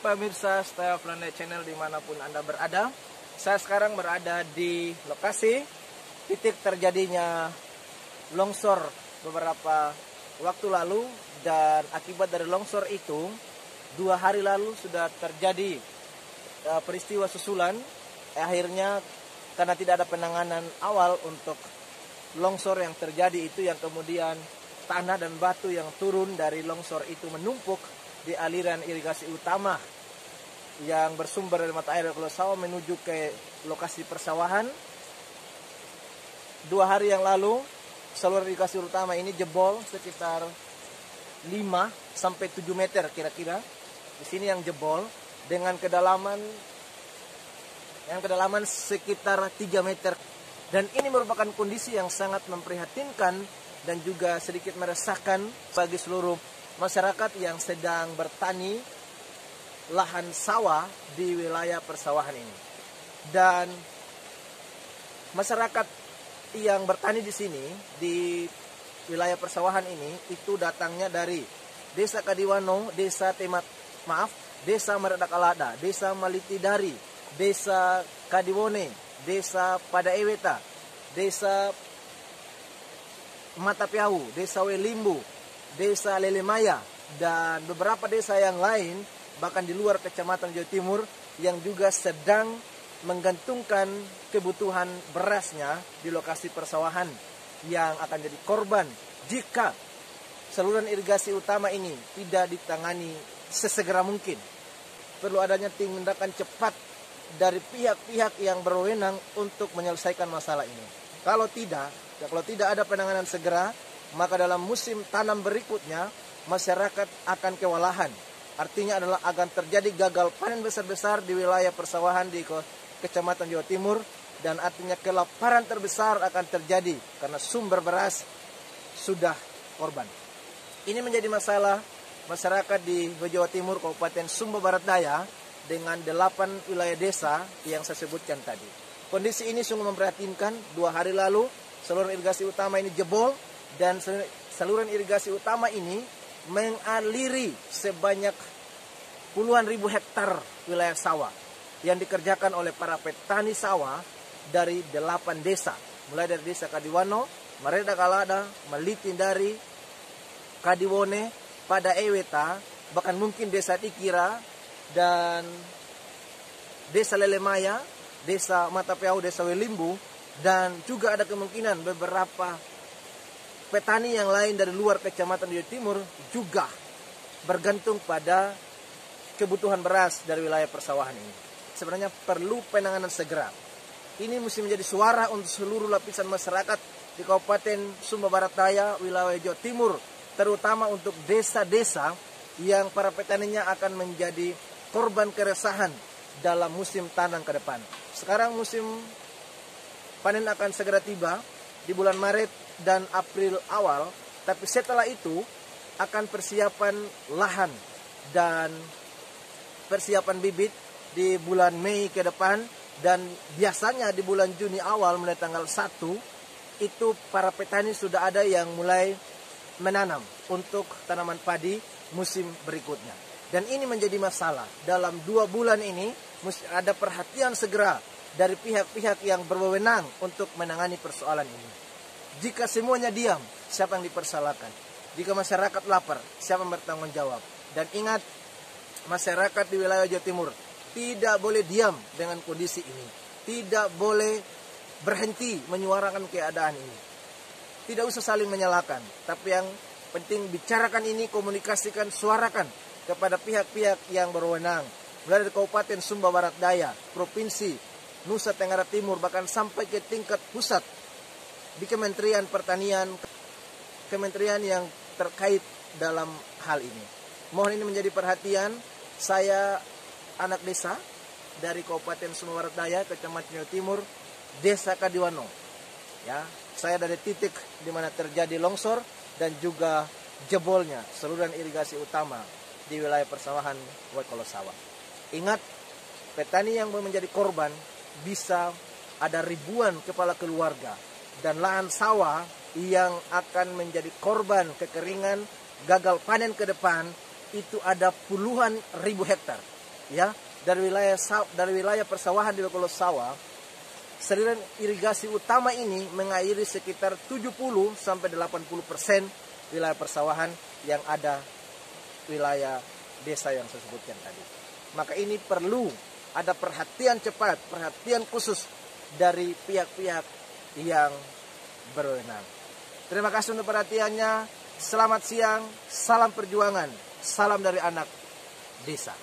pemirsa setia Planet Channel dimanapun Anda berada. Saya sekarang berada di lokasi titik terjadinya longsor beberapa waktu lalu. Dan akibat dari longsor itu 2 hari lalu sudah terjadi peristiwa susulan. Akhirnya karena tidak ada penanganan awal untuk longsor yang terjadi itu, yang kemudian tanah dan batu yang turun dari longsor itu menumpuk di aliran irigasi utama yang bersumber dari mata air Pulau Sawah menuju ke lokasi persawahan. 2 hari yang lalu saluran irigasi utama ini jebol sekitar 5 sampai 7 meter kira-kira. Di sini yang jebol dengan kedalaman sekitar 3 meter. Dan ini merupakan kondisi yang sangat memprihatinkan dan juga sedikit meresahkan bagi seluruh masyarakat yang sedang bertani lahan sawah di wilayah persawahan ini. Dan masyarakat yang bertani di sini di wilayah persawahan ini itu datangnya dari Desa Kadiwano, Desa Desa Meredakalada, Desa Malitidari, Desa Kadiwone, Desa Padaeweta, Desa Matapiau, Desa Welimbu, Desa Lelemaya, dan beberapa desa yang lain, bahkan di luar Kecamatan Jawa Timur, yang juga sedang menggantungkan kebutuhan berasnya di lokasi persawahan yang akan jadi korban jika saluran irigasi utama ini tidak ditangani sesegera mungkin. Perlu adanya tindakan cepat dari pihak-pihak yang berwenang untuk menyelesaikan masalah ini. Kalau tidak ada penanganan segera, maka dalam musim tanam berikutnya masyarakat akan kewalahan. Artinya adalah akan terjadi gagal panen besar-besar di wilayah persawahan di Kecamatan Jawa Timur, dan artinya kelaparan terbesar akan terjadi karena sumber beras sudah korban. Ini menjadi masalah masyarakat di Jawa Timur, Kabupaten Sumba Barat Daya, dengan 8 wilayah desa yang saya sebutkan tadi. Kondisi ini sungguh memprihatinkan. 2 hari lalu saluran irigasi utama ini jebol, dan saluran irigasi utama ini mengaliri sebanyak puluhan ribu hektar wilayah sawah yang dikerjakan oleh para petani sawah dari 8 desa. Mulai dari Desa Kadiwano, Meredakalada, Malitindari, Kadiwone, Padaeweta, bahkan mungkin Desa Tikira, dan Desa Lelemaya, Desa Matapiau, Desa Welimbu, dan juga ada kemungkinan beberapa petani yang lain dari luar Kecamatan Jawa Timur juga bergantung pada kebutuhan beras dari wilayah persawahan ini. Sebenarnya perlu penanganan segera. Ini mesti menjadi suara untuk seluruh lapisan masyarakat di Kabupaten Sumba Barat Daya, wilayah Jawa Timur, terutama untuk desa-desa yang para petaninya akan menjadi korban keresahan dalam musim tanam ke depan. Sekarang musim panen akan segera tiba di bulan Maret dan April awal, tapi setelah itu akan persiapan lahan dan persiapan bibit di bulan Mei ke depan, dan biasanya di bulan Juni awal mulai tanggal 1 itu para petani sudah ada yang mulai menanam untuk tanaman padi musim berikutnya. Dan ini menjadi masalah. Dalam 2 bulan ini mesti ada perhatian segera dari pihak-pihak yang berwenang untuk menangani persoalan ini. Jika semuanya diam, siapa yang dipersalahkan? Jika masyarakat lapar, siapa yang bertanggung jawab? Dan ingat, masyarakat di wilayah Jawa Timur tidak boleh diam dengan kondisi ini. Tidak boleh berhenti menyuarakan keadaan ini. Tidak usah saling menyalahkan, tapi yang penting bicarakan ini, komunikasikan, suarakan kepada pihak-pihak yang berwenang. Mulai dari Kabupaten Sumba Barat Daya, Provinsi Nusa Tenggara Timur, bahkan sampai ke tingkat pusat di Kementerian Pertanian, kementerian yang terkait dalam hal ini. Mohon ini menjadi perhatian. Saya anak desa dari Kabupaten Sumba Barat Daya, Kecamatan Jawa Timur, Desa Kadiwano. Ya, saya dari titik di mana terjadi longsor dan juga jebolnya saluran irigasi utama di wilayah persawahan Pulau Sawah. Ingat, petani yang menjadi korban bisa ada ribuan kepala keluarga, dan lahan sawah yang akan menjadi korban kekeringan, gagal panen ke depan itu ada puluhan ribu hektar. ya, dari wilayah persawahan di Bokolo Sawah, saluran irigasi utama ini mengairi sekitar 70-80% wilayah persawahan yang ada wilayah desa yang saya sebutkan tadi. Maka ini perlu ada perhatian cepat, perhatian khusus dari pihak-pihak yang berwenang. Terima kasih untuk perhatiannya. Selamat siang, salam perjuangan, salam dari anak desa.